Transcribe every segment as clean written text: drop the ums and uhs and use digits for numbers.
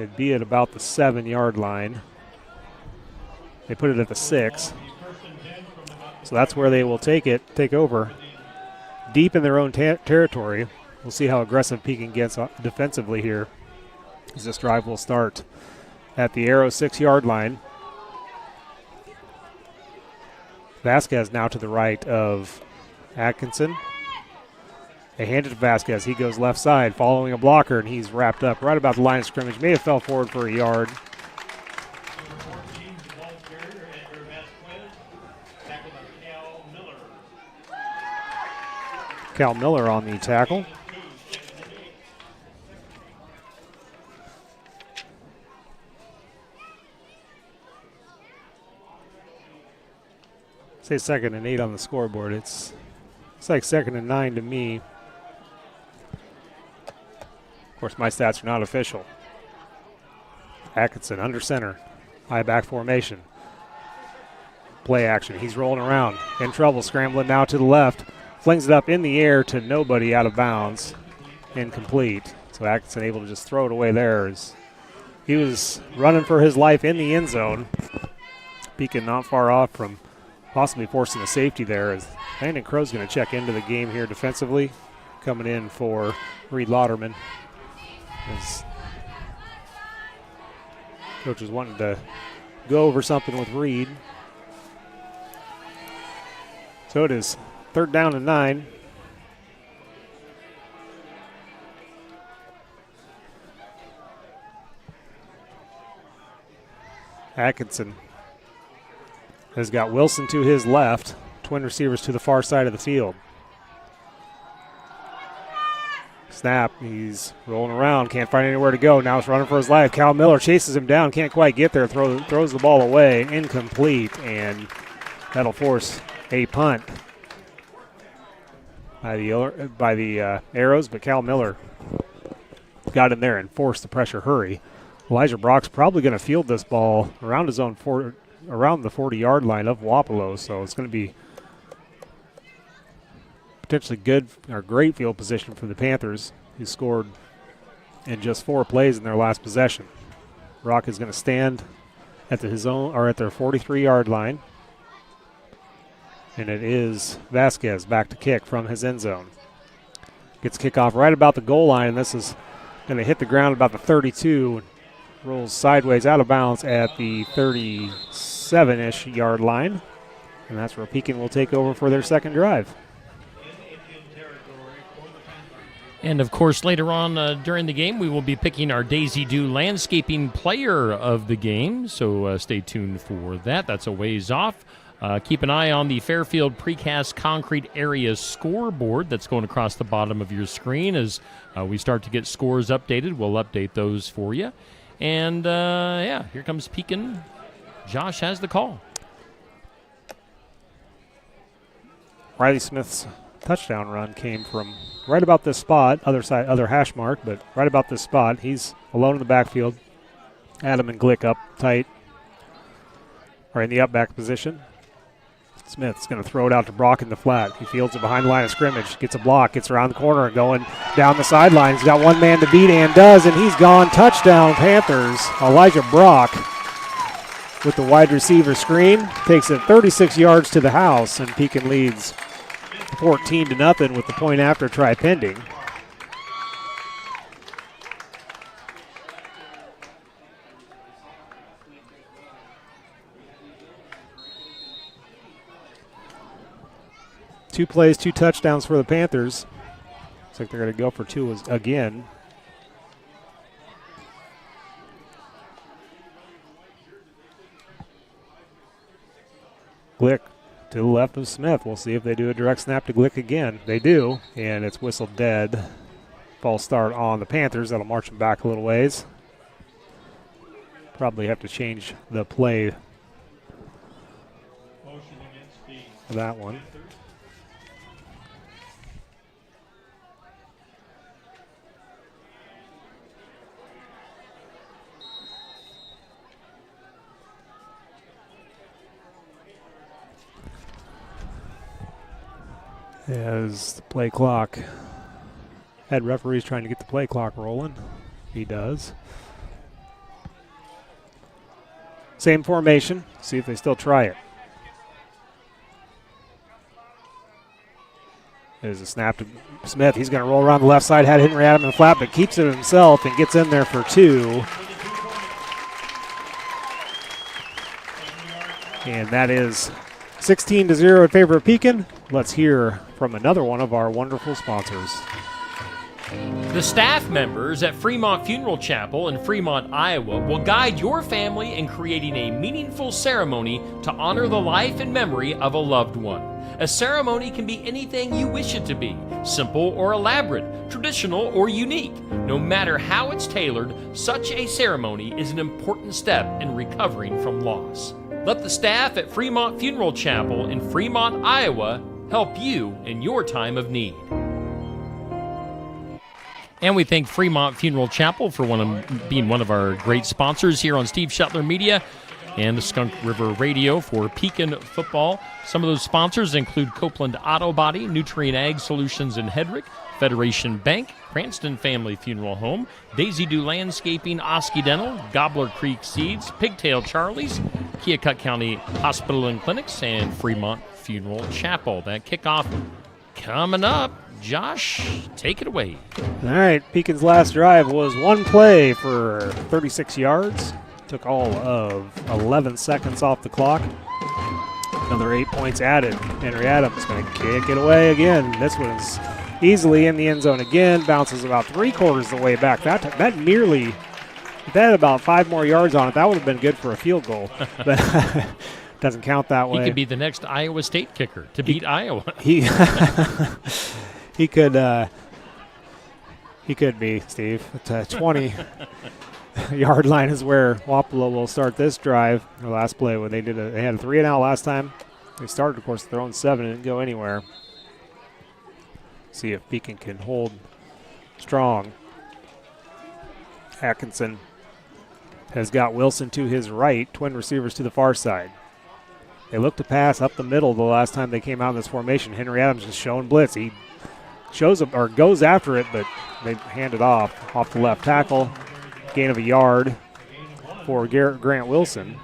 It'd be at about the 7-yard line. They put it at the 6. So that's where they will take over. Deep in their own territory. We'll see how aggressive Pekin gets defensively here as this drive will start at the Arrow 6-yard line. Vasquez now to the right of Atkinson. They hand it to Vasquez. He goes left side following a blocker, and he's wrapped up right about the line of scrimmage. May have fell forward for a yard. Cal Miller on the tackle. Say 2nd and 8 on the scoreboard. It's like 2nd and 9 to me. Of course, my stats are not official. Atkinson under center. High back formation. Play action. He's rolling around. In trouble. Scrambling now to the left. Flings it up in the air to nobody, out of bounds. Incomplete. So Atkinson able to just throw it away there. As he was running for his life in the end zone. Pekin not far off from possibly forcing a safety there, as Landon Crow's going to check into the game here defensively, coming in for Reed Lauderman. As coach is wanting to go over something with Reed. So it is 3rd down and 9. Atkinson has got Wilson to his left, twin receivers to the far side of the field. Snap, he's rolling around, can't find anywhere to go. Now it's running for his life. Cal Miller chases him down, can't quite get there, throws the ball away, incomplete, and that'll force a punt by the Arrows, but Cal Miller got in there and forced the pressure hurry. Elijah Brock's probably going to field this ball around his own around the 40-yard line of Wapello, so it's going to be potentially good or great field position for the Panthers, who scored in just 4 plays in their last possession. Brock is going to stand at their 43-yard line, and it is Vasquez back to kick from his end zone. Gets kickoff right about the goal line, and this is going to hit the ground about the 32. Rolls sideways out of bounds at the 37-ish yard line. And that's where Pekin will take over for their second drive. And, of course, later on during the game, we will be picking our Daisy Dew Landscaping Player of the Game. So stay tuned for that. That's a ways off. Keep an eye on the Fairfield Precast Concrete Area scoreboard that's going across the bottom of your screen. As we start to get scores updated, we'll update those for you. And, here comes Pekin. Josh has the call. Riley Smith's touchdown run came from right about this spot, other hash mark, but right about this spot. He's alone in the backfield. Adam and Glick up tight, or in the up back position. Smith's going to throw it out to Brock in the flat. He fields it behind the line of scrimmage, gets a block, gets around the corner and going down the sideline. He's got one man to beat and does, and he's gone. Touchdown, Panthers. Elijah Brock with the wide receiver screen. Takes it 36 yards to the house, and Pekin leads 14-0 with the point after try pending. Two plays, 2 touchdowns for the Panthers. Looks like they're going to go for 2 again. Glick to the left of Smith. We'll see if they do a direct snap to Glick again. They do, and it's whistled dead. False start on the Panthers. That'll march them back a little ways. Probably have to change the play for that one. As the play clock, head referee's trying to get the play clock rolling. He does. Same formation. See if they still try it. There's a snap to Smith. He's going to roll around the left side. Had Henry Adam in the flat, but keeps it himself and gets in there for 2. And that is 16-0 in favor of Pekin. Let's hear from another one of our wonderful sponsors. The staff members at Fremont Funeral Chapel in Fremont, Iowa will guide your family in creating a meaningful ceremony to honor the life and memory of a loved one. A ceremony can be anything you wish it to be, simple or elaborate, traditional or unique. No matter how it's tailored, such a ceremony is an important step in recovering from loss. Let the staff at Fremont Funeral Chapel in Fremont, Iowa help you in your time of need. And we thank Fremont Funeral Chapel for being one of our great sponsors here on Steve Shetler Media and the Skunk River Radio for Pekin football. Some of those sponsors include Copeland Auto Body, Nutrient Ag Solutions in Hedrick, Federation Bank, Cranston Family Funeral Home, Daisy Do Landscaping, Oski Dental, Gobbler Creek Seeds, Pigtail Charlie's, Keokuk County Hospital and Clinics, and Fremont Funeral Chapel. That kickoff coming up. Josh, take it away. All right, Pekin's last drive was one play for 36 yards. Took all of 11 seconds off the clock. Another 8 points added. Henry Adams going to kick it away again. This one's easily in the end zone again. Bounces about 3/4 the way back. That nearly, if that had about 5 more yards on it, that would have been good for a field goal. But doesn't count that way. He could be the next Iowa State kicker to beat Iowa. He could be, Steve. At 20-yard line is where Wapello will start this drive. Their last play when they had a 3-and-out last time. They started, of course, their own 7 and didn't go anywhere. See if Pekin can hold strong. Atkinson has got Wilson to his right, twin receivers to the far side. They look to pass up the middle the last time they came out in this formation. Henry Adams is showing blitz. He shows up or goes after it, but they hand it off the left tackle. Gain of a yard for Grant Wilson.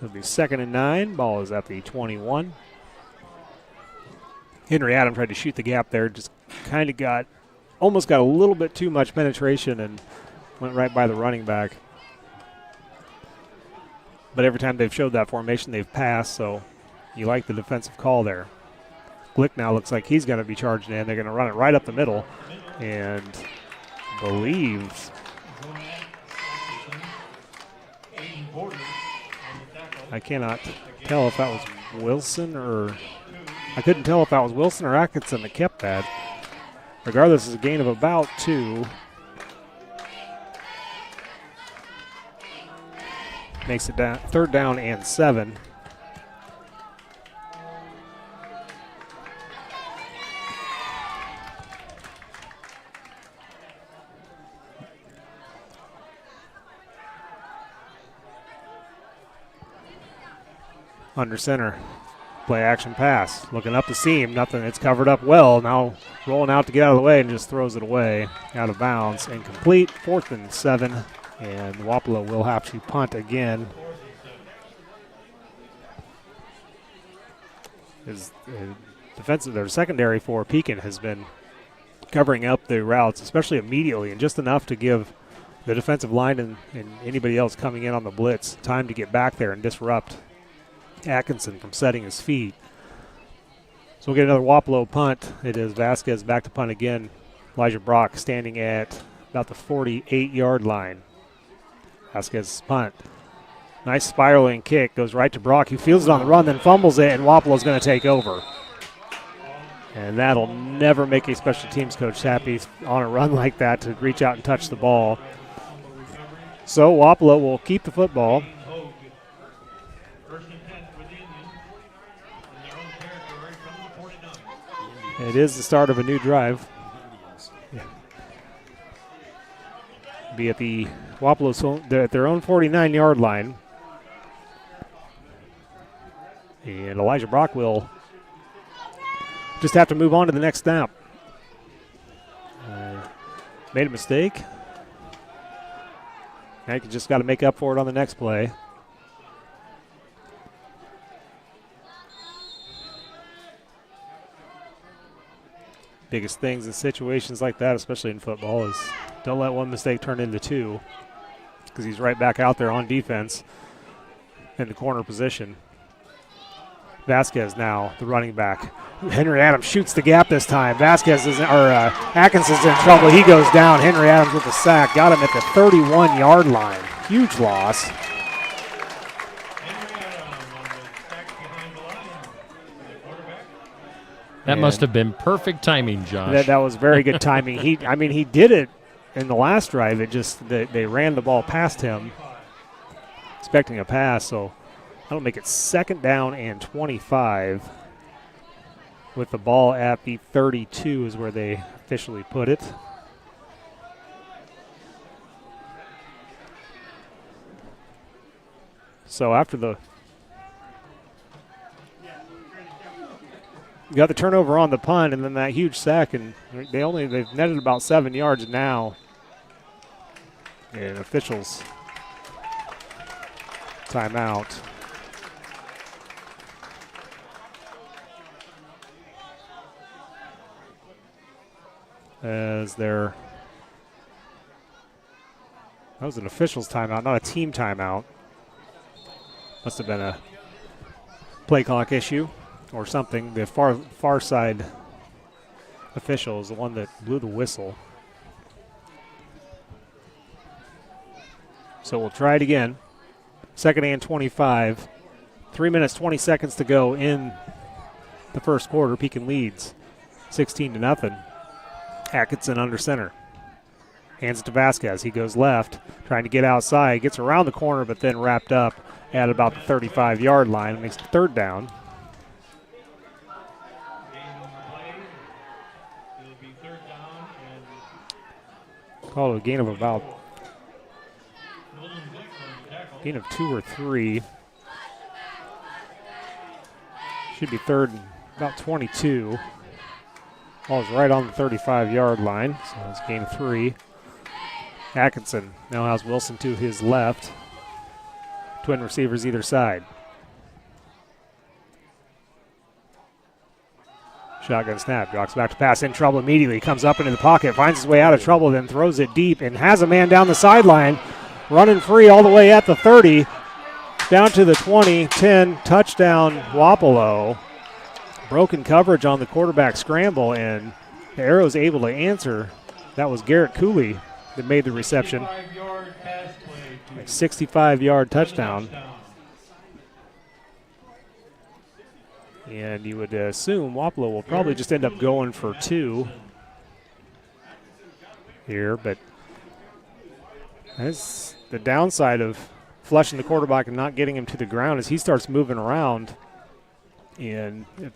It'll be 2nd and 9. Ball is at the 21. Henry Adams tried to shoot the gap there, just kind of almost got a little bit too much penetration and went right by the running back. But every time they've showed that formation, they've passed, so you like the defensive call there. Glick now looks like he's going to be charged in. They're going to run it right up the middle and believes I cannot tell if that was Wilson or I couldn't tell if that was Wilson or Atkinson that kept that. Regardless, it's a gain of about 2. Makes it 3rd down and 7. Under center, play action pass. Looking up the seam, nothing. It's covered up well. Now rolling out to get out of the way and just throws it away out of bounds. Incomplete. 4th and 7. And Wapello will have to punt again. Their secondary for Pekin has been covering up the routes, especially immediately, and just enough to give the defensive line and anybody else coming in on the blitz time to get back there and disrupt Atkinson from setting his feet. So we'll get another Wapello punt. It is Vasquez back to punt again. Elijah Brock standing at about the 48-yard line. Vasquez punt. Nice spiraling kick. Goes right to Brock. He feels it on the run, then fumbles it, and Wapello's going to take over. And that'll never make a special teams coach happy on a run like that to reach out and touch the ball. So Wapello will keep the football. It is the start of a new drive. Be at the Wapello's at their own 49-yard line. And Elijah Brock will just have to move on to the next snap. Made a mistake. Now you just got to make up for it on the next play. Biggest things in situations like that, especially in football, is don't let one mistake turn into two, because he's right back out there on defense in the corner position. Vasquez now, the running back. Henry Adams shoots the gap this time. Atkinson's in trouble. He goes down. Henry Adams with the sack. Got him at the 31-yard line. Huge loss. That must have been perfect timing, Josh. That was very good timing. He did it in the last drive. It just they ran the ball past him, expecting a pass. So that'll make it 2nd down and 25. With the ball at the 32 is where they officially put it. So after you got the turnover on the punt and then that huge sack, and they've netted about 7 yards now. And officials timeout. That was an official's timeout, not a team timeout. Must have been a play clock issue or something. The far side official is the one that blew the whistle. So we'll try it again. 2nd and 25. 3 minutes, 20 seconds to go in the first quarter. Pekin leads 16-0. Atkinson under center. Hands it to Vasquez. He goes left, trying to get outside. Gets around the corner, but then wrapped up at about the 35-yard line. It makes it 3rd down. Call it a gain of 2 or 3. Should be 3rd and about 22. Ball's right on the 35-yard line, so it's gain of 3. Atkinson now has Wilson to his left. Twin receivers either side. Shotgun snap, drops back to pass, in trouble immediately, comes up into the pocket, finds his way out of trouble, then throws it deep and has a man down the sideline, running free all the way at the 30, down to the 20, 10, touchdown Wapello. Broken coverage on the quarterback scramble, and the Arrows able to answer. That was Garrett Cooley that made the reception. 65-yard touchdown. And you would assume Wapello will probably just end up going for 2 here, but that's the downside of flushing the quarterback and not getting him to the ground as he starts moving around. And if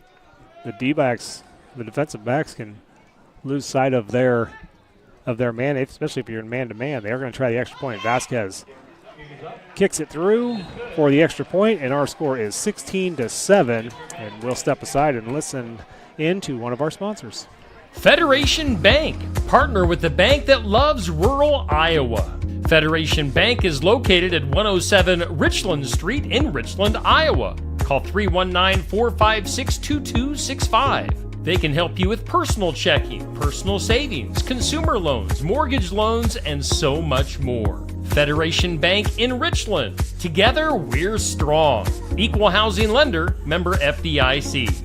the D-backs, the defensive backs, can lose sight of their man, especially if you're in man-to-man. They are going to try the extra point. Vasquez kicks it through for the extra point, and our score is 16-7. And we'll step aside and listen in to one of our sponsors. Federation Bank, partner with the bank that loves rural Iowa. Federation Bank is located at 107 Richland Street in Richland, Iowa. Call 319-456-2265. They can help you with personal checking, personal savings, consumer loans, mortgage loans, and so much more. Federation Bank in Richland. Together, we're strong. Equal housing lender, member FDIC.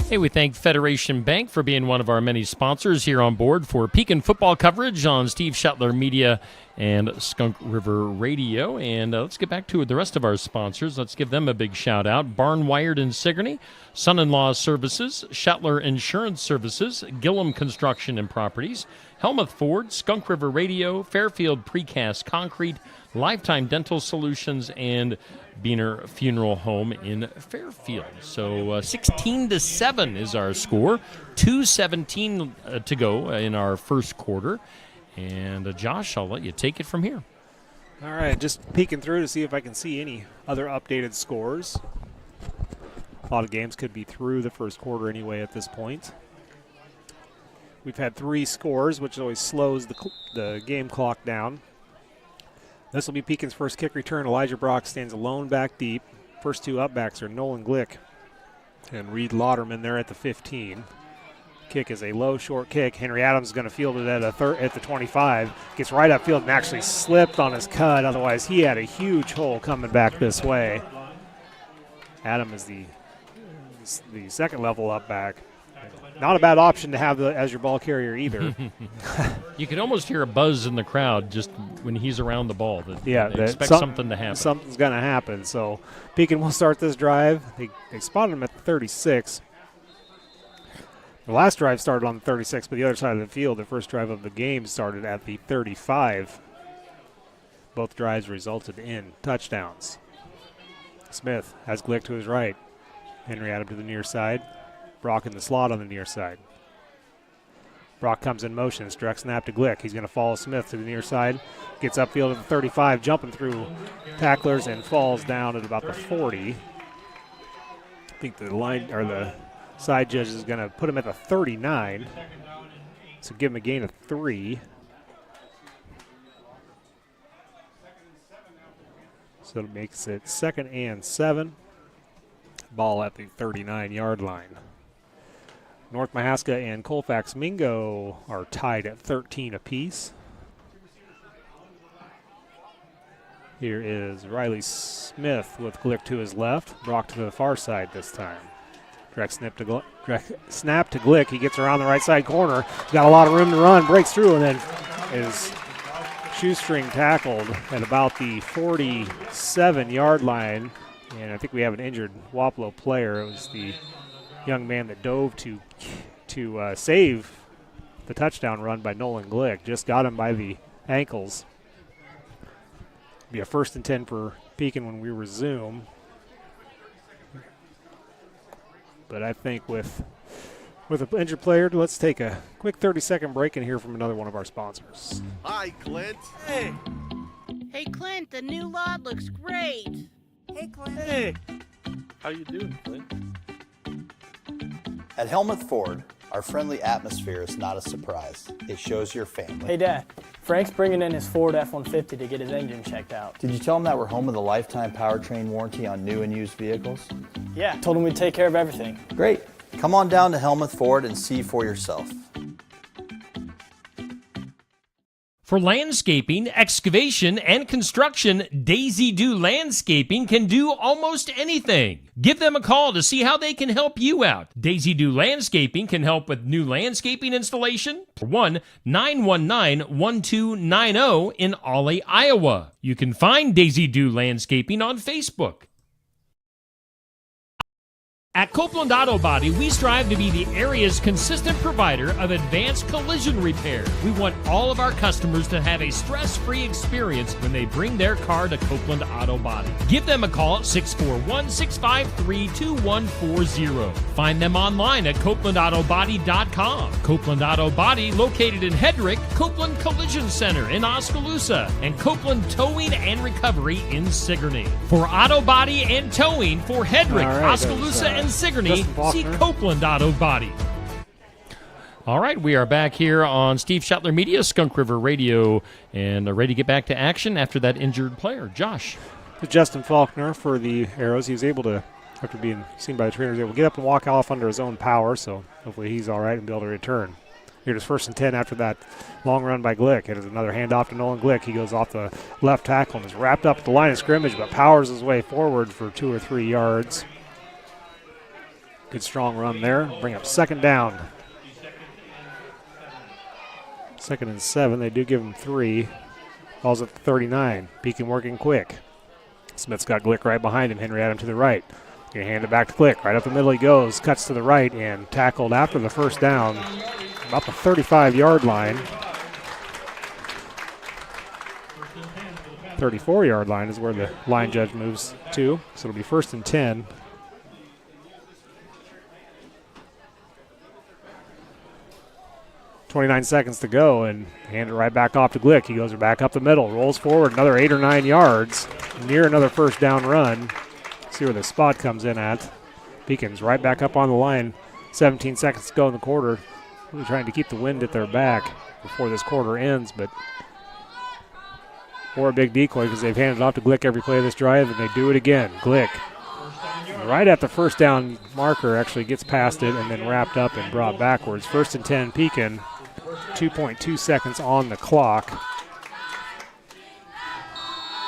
Hey, we thank Federation Bank for being one of our many sponsors here on board for Pekin football coverage on Steve Shetler Media and Skunk River Radio. And let's get back to the rest of our sponsors. Let's give them a big shout out. Barn Wired in Sigourney, Son-in-Law Services, Shetler Insurance Services, Gillum Construction and Properties, Helmuth Ford, Skunk River Radio, Fairfield Precast Concrete, Lifetime Dental Solutions, and Biener Funeral Home in Fairfield. So 16-7 is our score. 2:17 to go in our first quarter. And Josh, I'll let you take it from here. All right, just peeking through to see if I can see any other updated scores. A lot of games could be through the first quarter anyway at this point. We've had 3 scores, which always slows the game clock down. This will be Pekin's first kick return. Elijah Brock stands alone back deep. First 2 upbacks are Nolan Glick and Reed Lauderman there at the 15. Kick is a low, short kick. Henry Adams is going to field it at the 25. Gets right upfield and actually slipped on his cut. Otherwise, he had a huge hole coming back this way. Adam is the second level upback. Not a bad option to have as your ball carrier either. You could almost hear a buzz in the crowd just when he's around the ball. They expect something to happen. Something's going to happen. So Pekin will start this drive. They spotted him at the 36. The last drive started on the 36, but the other side of the field, the first drive of the game started at the 35. Both drives resulted in touchdowns. Smith has Glick to his right. Henry Adam to the near side. Brock in the slot on the near side. Brock comes in motion. It's direct snap to Glick. He's going to follow Smith to the near side. Gets upfield at the 35, jumping through tacklers and falls down at about the 40. I think the side judge is going to put him at the 39. So give him a gain of 3. So it makes it 2nd and 7. Ball at the 39-yard line. North Mahaska and Colfax Mingo are tied at 13 apiece. Here is Riley Smith with Glick to his left. Brock to the far side this time. Direct snap to Glick. He gets around the right side corner. He's got a lot of room to run. Breaks through and then is shoestring tackled at about the 47-yard line. And I think we have an injured Wapello player. It was the young man that dove to save the touchdown run by Nolan Glick. Just got him by the ankles. Be a 1st and 10 for Pekin when we resume. But I think with an injured player, let's take a quick 30-second break and hear from another one of our sponsors. Hi, Clint. Hey. Hey, Clint, the new lot looks great. Hey, Clint. Hey. How you doing, Clint? At Helmuth Ford, our friendly atmosphere is not a surprise. It shows your family. Hey, Dad. Frank's bringing in his Ford F-150 to get his engine checked out. Did you tell him that we're home with a lifetime powertrain warranty on new and used vehicles? Yeah, told him we'd take care of everything. Great. Come on down to Helmuth Ford and see for yourself. For landscaping, excavation, and construction, Daisy Do Landscaping can do almost anything. Give them a call to see how they can help you out. Daisy Do Landscaping can help with new landscaping installation. 1-919-1290 in Ollie, Iowa. You can find Daisy Do Landscaping on Facebook. At Copeland Auto Body, we strive to be the area's consistent provider of advanced collision repair. We want all of our customers to have a stress-free experience when they bring their car to Copeland Auto Body. Give them a call at 641-653-2140. Find them online at CopelandAutoBody.com. Copeland Auto Body, located in Hedrick, Copeland Collision Center in Oskaloosa, and Copeland Towing and Recovery in Sigourney. For auto body and towing for Hedrick, Oskaloosa, and Sigourney, see Copeland Auto Body. All right, we are back here on Steve Shetler Media, Skunk River Radio, and ready to get back to action after that injured player. Josh. Justin Faulkner for the Arrows. He was able to, after being seen by the trainers, able to get up and walk off under his own power, so hopefully he's all right and be able to return. Here it is 1st and 10 after that long run by Glick. It is another handoff to Nolan Glick. He goes off the left tackle and is wrapped up at the line of scrimmage, but powers his way forward for 2 or 3 yards. Good strong run there. Bring up 2nd down. 2nd and 7. They do give him 3. Ball's at the 39. Pekin working quick. Smith's got Glick right behind him. Henry Adam to the right. Gonna hand it back to Glick. Right up the middle he goes. Cuts to the right and tackled after the 1st down. About the 35-yard line. 34-yard line is where the line judge moves to. So it'll be 1st and 10. 29 seconds to go, and hand it right back off to Glick. He goes back up the middle, rolls forward another 8 or 9 yards, near another 1st down run. See where the spot comes in at. Pekin's right back up on the line. 17 seconds to go in the quarter. really trying to keep the wind at their back before this quarter ends, but or a big decoy because they've handed off to Glick every play of this drive, and they do it again. Glick, right at the first down marker, actually gets past it and then wrapped up and brought backwards. 1st and 10, Pekin, 2.2 seconds on the clock.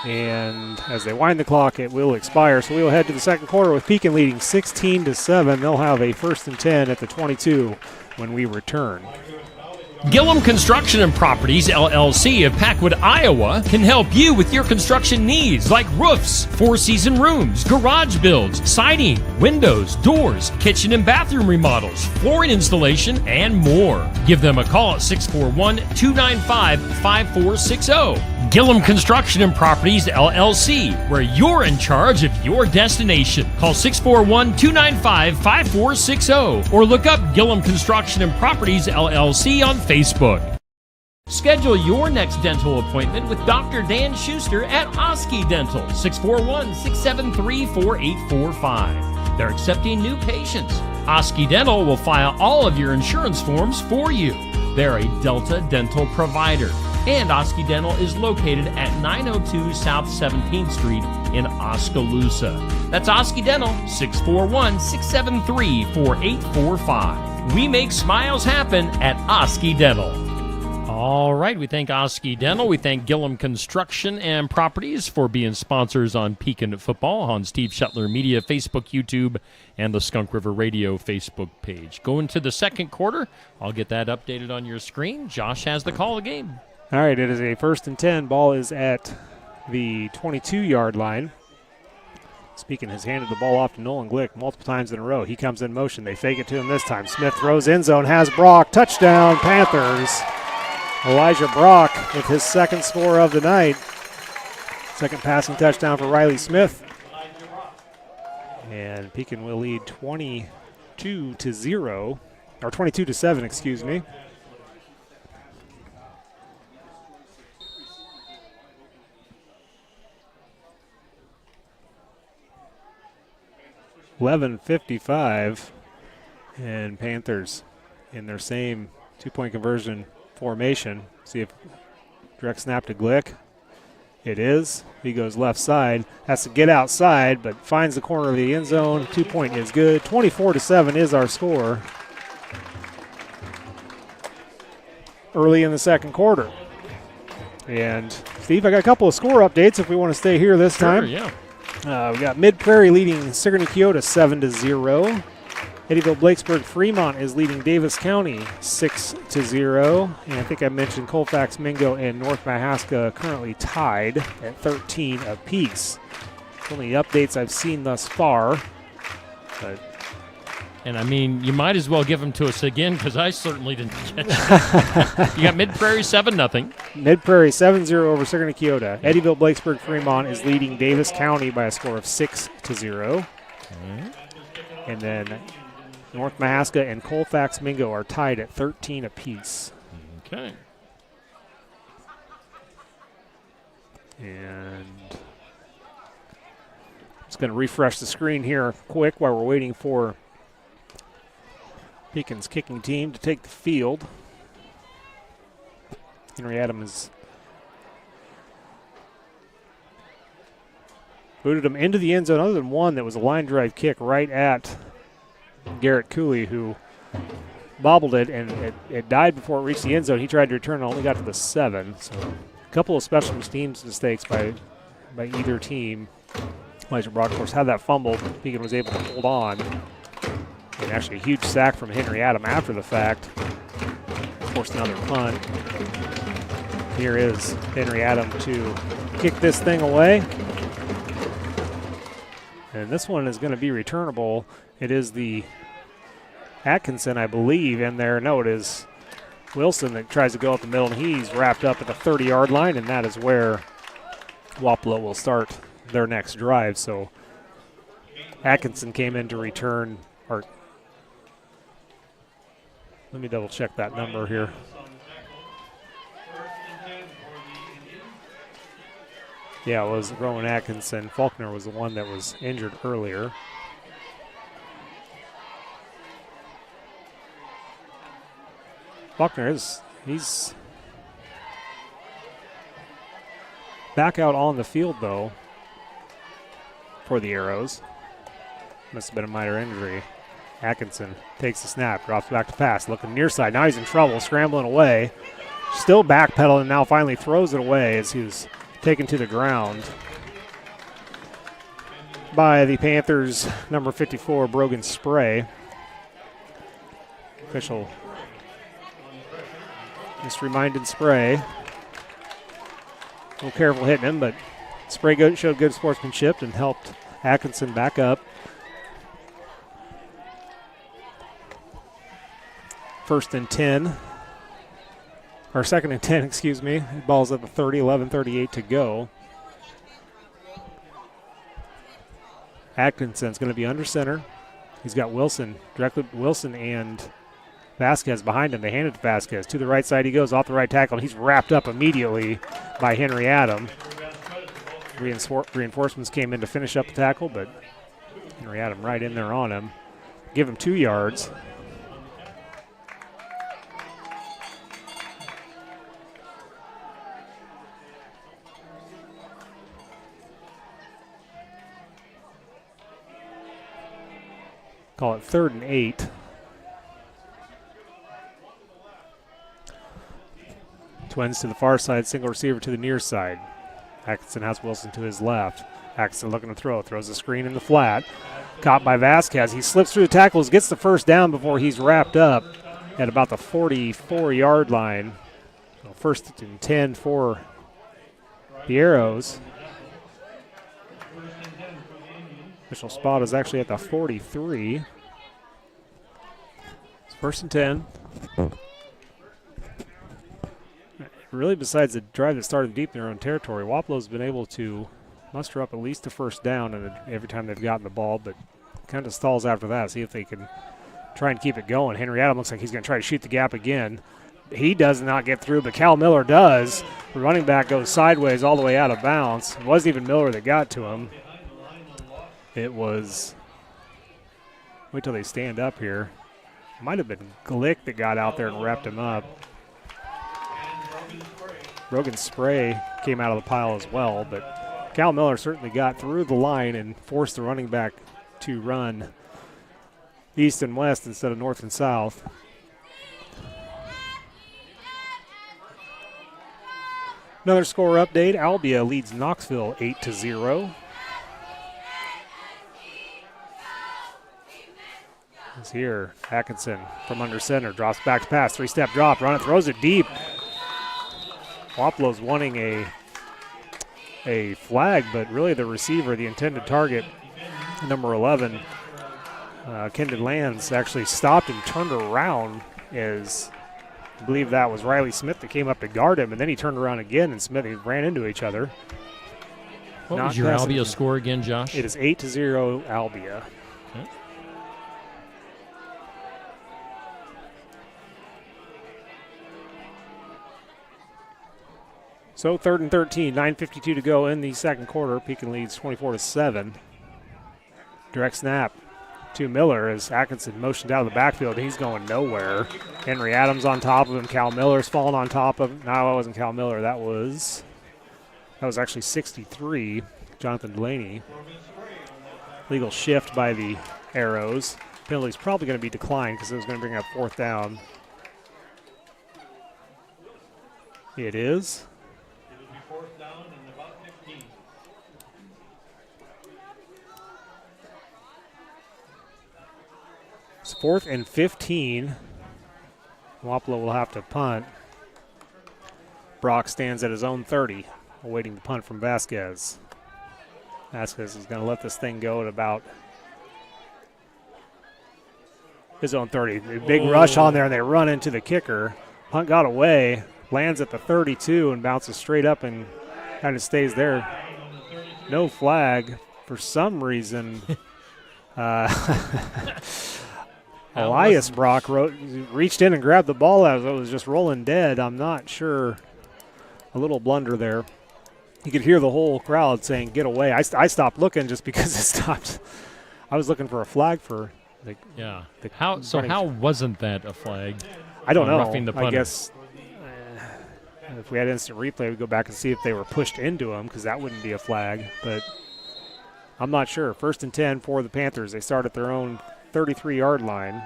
And as they wind the clock, it will expire. So we will head to the second quarter with Pekin leading 16-7. They'll have a 1st and 10 at the 22 when we return. Gillum Construction and Properties, LLC of Packwood, Iowa, can help you with your construction needs like roofs, four-season rooms, garage builds, siding, windows, doors, kitchen and bathroom remodels, flooring installation, and more. Give them a call at 641-295-5460. Gillum Construction and Properties, LLC, where you're in charge of your destination. Call 641-295-5460 or look up Gillum Construction and Properties, LLC on Facebook. Schedule your next dental appointment with Dr. Dan Schuster at Oski Dental, 641-673-4845. They're accepting new patients. Oski Dental will file all of your insurance forms for you. They're a Delta dental provider. And Oski Dental is located at 902 South 17th Street in Oskaloosa. That's Oski Dental, 641-673-4845. We make smiles happen at Oski Dental. All right, we thank Oski Dental. We thank Gillum Construction and Properties for being sponsors on Pekin Football on Steve Shetler Media, Facebook, YouTube, and the Skunk River Radio Facebook page. Going to the second quarter, I'll get that updated on your screen. Josh has the call of the game. All right, it is a 1st and 10. Ball is at the 22-yard line. Pekin has handed the ball off to Nolan Glick multiple times in a row. He comes in motion. They fake it to him this time. Smith throws end zone, has Brock. Touchdown, Panthers. Elijah Brock with his second score of the night. Second passing touchdown for Riley Smith. And Pekin will lead 22-0, or 22-7, excuse me. 11:55, and Panthers in their same two-point conversion formation. See if direct snap to Glick. It is. He goes left side. Has to get outside, but finds the corner of the end zone. 2-point is good. 24-7 is our score early in the second quarter. And Steve, I got a couple of score updates if we want to stay here this time. Sure, yeah. We got Mid Prairie leading Sigourney Keota 7-0. Eddyville Blakesburg Fremont is leading Davis County 6-0. And I think I mentioned Colfax Mingo and North Mahaska currently tied at 13 apiece. Only updates I've seen thus far. But And I mean, you might as well give them to us again because I certainly didn't catch it. You got Mid Prairie 7-0. Mid Prairie 7-0 over Sigourney Keota. Eddyville Blakesburg Fremont is leading Davis County by a score of 6-0. And then North Mahaska and Colfax Mingo are tied at 13 apiece. Okay. And just going to refresh the screen here quick while we're waiting for Pekin's kicking team to take the field. Henry Adams booted him into the end zone, other than one that was a line drive kick right at Garrett Cooley, who bobbled it, and it died before it reached the end zone. He tried to return it, only got to the 7. So a couple of special teams mistakes by either team. Elijah Brock, of course, had that fumble. Pekin was able to hold on. And actually a huge sack from Henry Adam after the fact. Forced another punt. Here is Henry Adam to kick this thing away. And this one is going to be returnable. It is the Atkinson, I believe, in there. No, it is Wilson that tries to go up the middle, and he's wrapped up at the 30-yard line, and that is where Wapello will start their next drive. So Atkinson came in to return, or let me double check that number here. Yeah, it was Rowan Atkinson. Faulkner was the one that was injured earlier. Buckner he's back out on the field, though, for the Arrows. Must have been a minor injury. Atkinson takes the snap, drops back to pass, looking near side. Now he's in trouble, scrambling away. Still backpedaling, now finally throws it away as he was taken to the ground by the Panthers' number 54, Brogan Spray. Official just reminded Spray. A little careful hitting him, but Spray showed good sportsmanship and helped Atkinson back up. First and 10. Or second and 10, excuse me. Ball's at the 30, 11:38 to go. Atkinson's going to be under center. He's got Wilson and Vasquez behind him. They hand it to Vasquez. To the right side he goes, off the right tackle, and he's wrapped up immediately by Henry Adam. Reinforcements came in to finish up the tackle, but Henry Adam right in there on him. Give him 2 yards. Call it 3rd and 8. Twins to the far side, single receiver to the near side. Atkinson has Wilson to his left. Atkinson looking to throw, throws the screen in the flat. Caught by Vasquez. He slips through the tackles, gets the first down before he's wrapped up at about the 44-yard line. So 1st and 10 for the Arrows. Official spot is actually at the 43. It's 1st and 10. Really, besides the drive that started deep in their own territory, Waplow's been able to muster up at least a first down and every time they've gotten the ball, but kind of stalls after that. See if they can try and keep it going. Henry Adam looks like he's going to try to shoot the gap again. He does not get through, but Cal Miller does. The running back goes sideways all the way out of bounds. It wasn't even Miller that got to him. It was, wait till they stand up here. It might have been Glick that got out there and wrapped him up. Brogan Spray came out of the pile as well, but Cal Miller certainly got through the line and forced the running back to run east and west instead of north and south. Another score update. Albia leads Knoxville 8-0. It's here. Atkinson from under center drops back to pass. 3-step drop. Run it, throws it deep. Waplow's wanting a flag, but really the receiver, the intended target, number 11, Kendon Lands, actually stopped and turned around as I believe that was Riley Smith that came up to guard him, and then he turned around again, and Smith ran into each other. What was your Albia score again, Josh? It is 8-0 Albia. Okay. So 3rd and 13, 9:52 to go in the second quarter. Pekin leads 24-7. Direct snap to Miller as Atkinson motioned out of the backfield. He's going nowhere. Henry Adams on top of him. Cal Miller's falling on top of him. No, that wasn't Cal Miller. That was actually 63, Jonathan Delaney. Legal shift by the Arrows. Penalty's probably going to be declined because it was going to bring up 4th down. It is. It's 4th and 15. Wapello will have to punt. Brock stands at his own 30, awaiting the punt from Vasquez. Vasquez is going to let this thing go at about his own 30. Big rush on there, and they run into the kicker. Punt got away, lands at the 32, and bounces straight up and kind of stays there. No flag. For some reason, Elias Brock reached in and grabbed the ball as it was just rolling dead. I'm not sure. A little blunder there. You could hear the whole crowd saying, "Get away." I stopped looking just because it stopped. I was looking for a flag for the. Yeah. How wasn't that a flag? I don't know. roughing the punter. I guess if we had instant replay, we'd go back and see if they were pushed into him, because that wouldn't be a flag. But I'm not sure. 1st and 10 for the Panthers. They start at their own 33-yard line.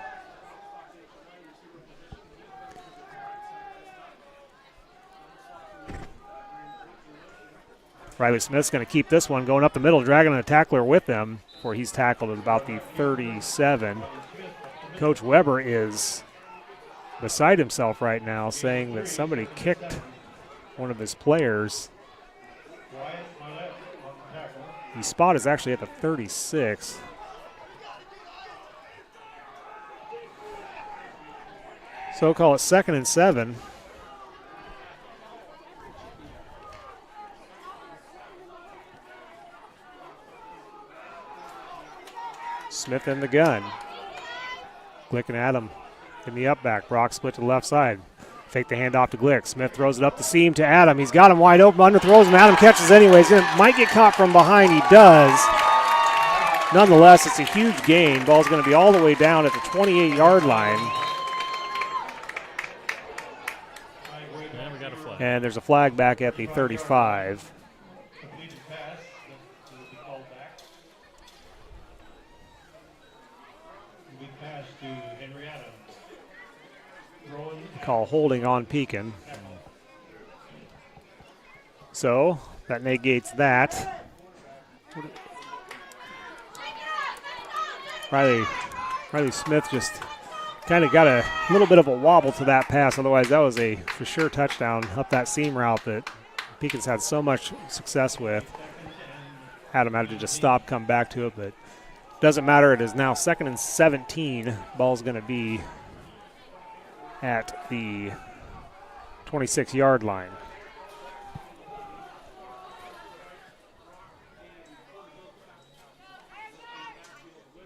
Riley Smith's going to keep this one going up the middle, dragging a tackler with him before he's tackled at about the 37. Coach Weber is beside himself right now, saying that somebody kicked one of his players. The spot is actually at the 36. So call it 2nd and 7. Smith in the gun. Glick and Adam in the up back. Brock split to the left side. Fake the handoff to Glick. Smith throws it up the seam to Adam. He's got him wide open. Underthrows him. Adam catches anyways. Might get caught from behind. He does. Nonetheless, it's a huge gain. Ball's going to be all the way down at the 28-yard line. And there's a flag back at the 35. Call holding on Pekin. So that negates that. Riley Smith just kind of got a little bit of a wobble to that pass. Otherwise, that was a for sure touchdown up that seam route that Pekin's had so much success with. Adam had to just stop, come back to it, but doesn't matter. It is now 2nd and 17. Ball's going to be at the 26-yard line.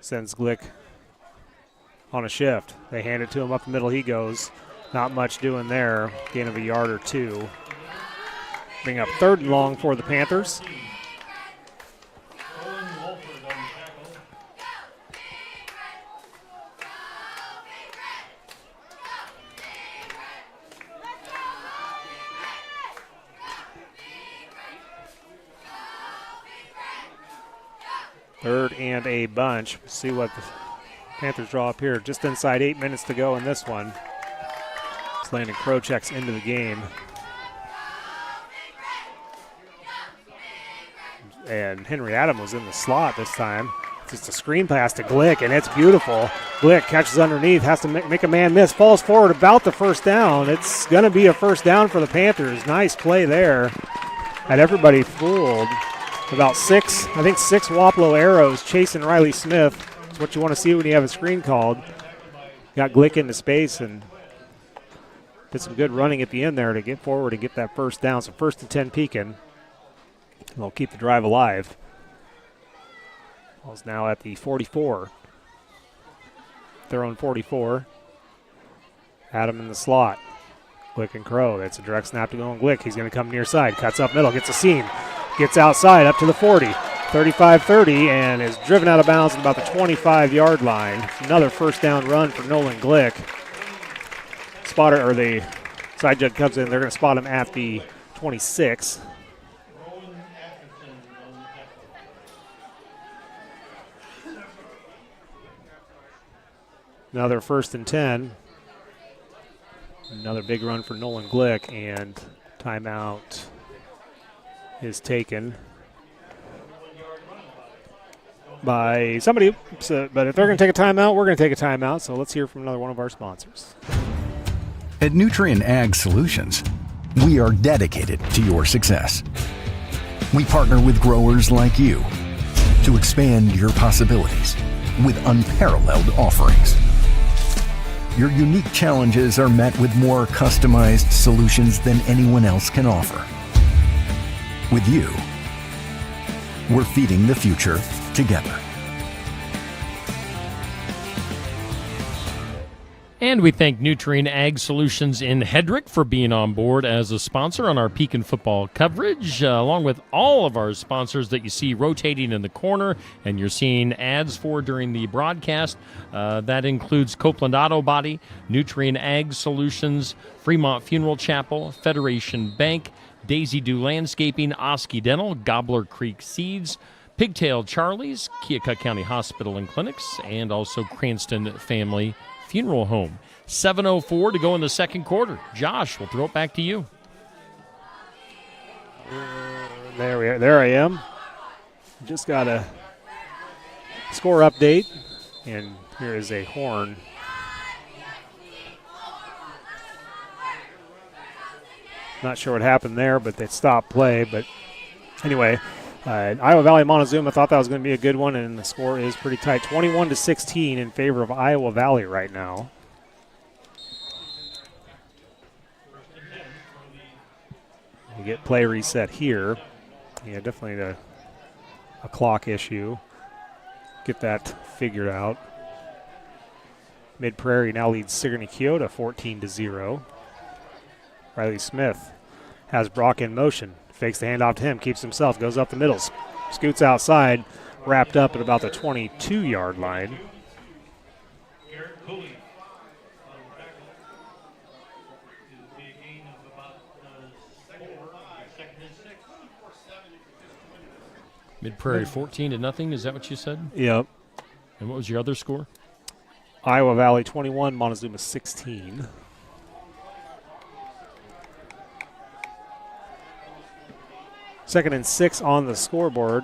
Sends Glick on a shift. They hand it to him up the middle. He goes. Not much doing there. Gain of a yard or two. Bring up 3rd and long for the Panthers. Third and a bunch. See what the Panthers draw up here. Just inside 8 minutes to go in this one. It's Landon Crow checks into the game. And Henry Adam was in the slot this time. It's just a screen pass to Glick, and it's beautiful. Glick catches underneath, has to make a man miss, falls forward about the 1st down. It's going to be a 1st down for the Panthers. Nice play there. Had everybody fooled. About 6 Wapello arrows chasing Riley Smith. That's what you want to see when you have a screen called. Got Glick into space and did some good running at the end there to get forward and get that 1st down. So 1st and 10 Pekin. They'll keep the drive alive. Ball's now at the 44. Their own 44. Adam in the slot. Glick and Crow. That's a direct snap to go on Glick. He's going to come near side. Cuts up middle. Gets a seam. Gets outside up to the 40. 35-30 and is driven out of bounds at about the 25-yard line. Another 1st down run for Nolan Glick. Spotter, or the side judge comes in. They're going to spot him at the 26. Another 1st and 10. Another big run for Nolan Glick, and timeout is taken by somebody. So, but if they're going to take a timeout, we're going to take a timeout. So let's hear from another one of our sponsors. At Nutrien Ag Solutions, we are dedicated to your success. We partner with growers like you to expand your possibilities with unparalleled offerings. Your unique challenges are met with more customized solutions than anyone else can offer. With you, we're feeding the future together. And we thank Nutrien Ag Solutions in Hedrick for being on board as a sponsor on our Pekin football coverage, along with all of our sponsors that you see rotating in the corner and you're seeing ads for during the broadcast. That includes Copeland Auto Body, Nutrien Ag Solutions, Fremont Funeral Chapel, Federation Bank, Daisy Dew Landscaping, Oski Dental, Gobbler Creek Seeds, Pigtail Charlie's, Keokuk County Hospital and Clinics, and also Cranston Family Funeral Home. 7:04 to go in the second quarter. Josh, we'll throw it back to you. There we are. There I am. Just got a score update, and here is a horn. Not sure what happened there, but they stopped play. But anyway, Iowa Valley Montezuma thought that was going to be a good one, and the score is pretty tight. 21-16 in favor of Iowa Valley right now. We get play reset here. Yeah, definitely a clock issue. Get that figured out. Mid Prairie now leads Sigourney Keota 14-0. Riley Smith has Brock in motion. Fakes the handoff to him, keeps himself, goes up the middle, scoots outside, wrapped up at about the 22-yard line. Mid Prairie 14-0. Is that what you said? Yep. And what was your other score? Iowa Valley 21, Montezuma 16. Second and 6 on the scoreboard.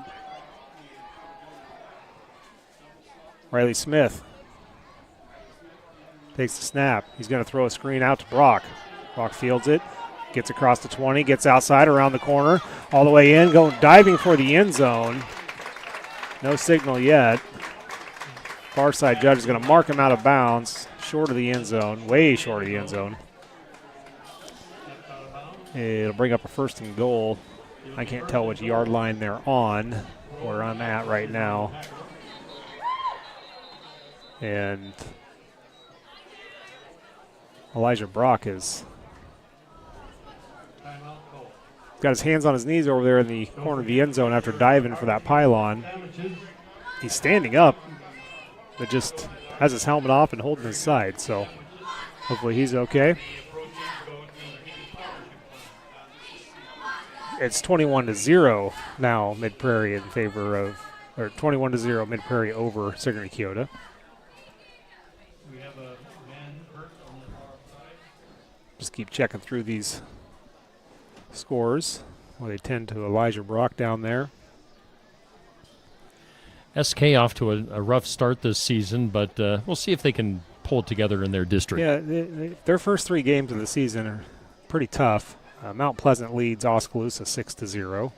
Riley Smith takes the snap. He's going to throw a screen out to Brock. Brock fields it, gets across the 20, gets outside around the corner, all the way in, going diving for the end zone. No signal yet. Far side judge is going to mark him out of bounds, short of the end zone, way short of the end zone. It'll bring up a 1st and goal. I can't tell which yard line they're on, where I'm at right now. And Elijah Brock has got his hands on his knees over there in the corner of the end zone after diving for that pylon. He's standing up, but just has his helmet off and holding his side, so hopefully he's okay. It's 21-0 now, Mid Prairie in favor of, or 21-0 Mid Prairie over Sigourney Keota. Just keep checking through these scores. Well, they tend to Elijah Brock down there. SK off to a rough start this season, but we'll see if they can pull it together in their district. Yeah, their first 3 games of the season are pretty tough. Mount Pleasant leads Oskaloosa 6-0.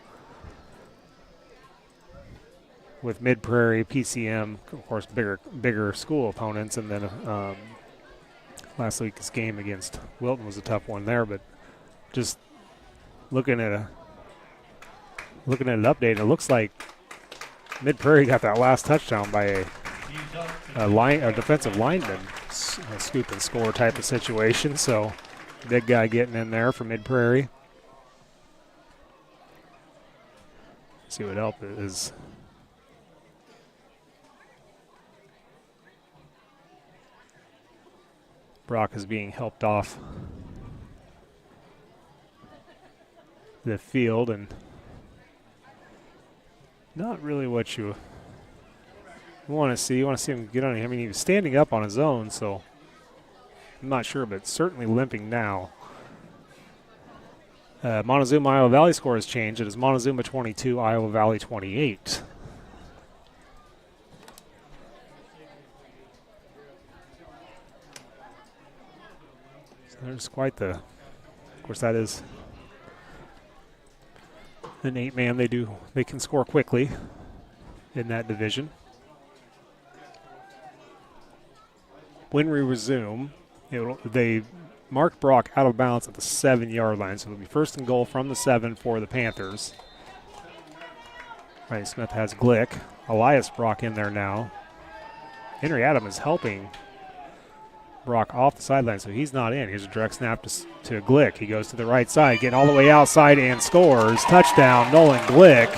With Mid Prairie, PCM, of course, bigger school opponents, and then last week's game against Wilton was a tough one there. But just looking at an update, it looks like Mid Prairie got that last touchdown by a defensive lineman, a scoop and score type of situation. So. Big guy getting in there for Mid Prairie. See what help is. Brock is being helped off the field, and not really what you want to see. You want to see him get on. I mean, he was standing up on his own, so. I'm not sure, but certainly limping now. Montezuma Iowa Valley score has changed. It is Montezuma 22, Iowa Valley 28. So there's quite the, of course, that is an 8-man. They can score quickly in that division. When we resume, they marked Brock out of bounds at the 7-yard line, so it'll be 1st and goal from the 7 for the Panthers. Riley Smith has Glick. Elias Brock in there now. Henry Adam is helping Brock off the sideline, so he's not in. Here's a direct snap to Glick. He goes to the right side, getting all the way outside and scores. Touchdown, Nolan Glick.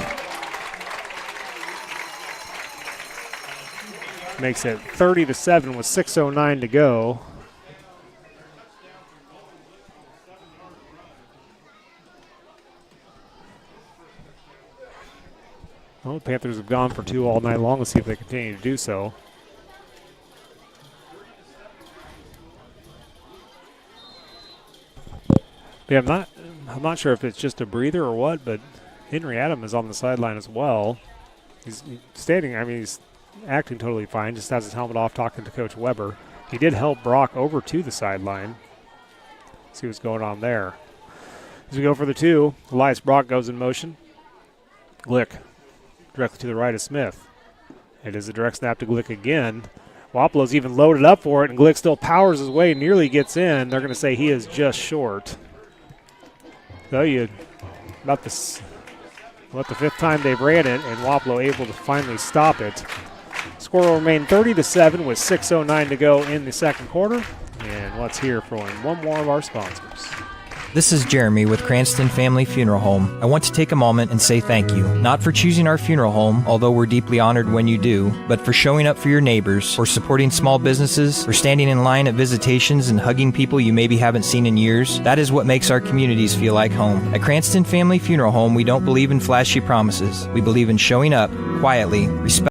Makes it 30-7 with 6:09 to go. Well, the Panthers have gone for 2 all night long. Let's see if they continue to do so. Yeah, I'm not sure if it's just a breather or what, but Henry Adam is on the sideline as well. He's he's acting totally fine, just has his helmet off talking to Coach Weber. He did help Brock over to the sideline. See what's going on there. As we go for the 2, Elias Brock goes in motion. Glick directly to the right of Smith. It is a direct snap to Glick again. Waplow's even loaded up for it, and Glick still powers his way, nearly gets in. They're going to say he is just short. So about the 5th time they've ran it, and Waplow able to finally stop it. Score will remain 30-7 with 6:09 to go in the second quarter. And let's hear from one more of our sponsors. This is Jeremy with Cranston Family Funeral Home. I want to take a moment and say thank you, not for choosing our funeral home, although we're deeply honored when you do, but for showing up for your neighbors, for supporting small businesses, for standing in line at visitations and hugging people you maybe haven't seen in years. That is what makes our communities feel like home. At Cranston Family Funeral Home, we don't believe in flashy promises. We believe in showing up quietly, respectfully,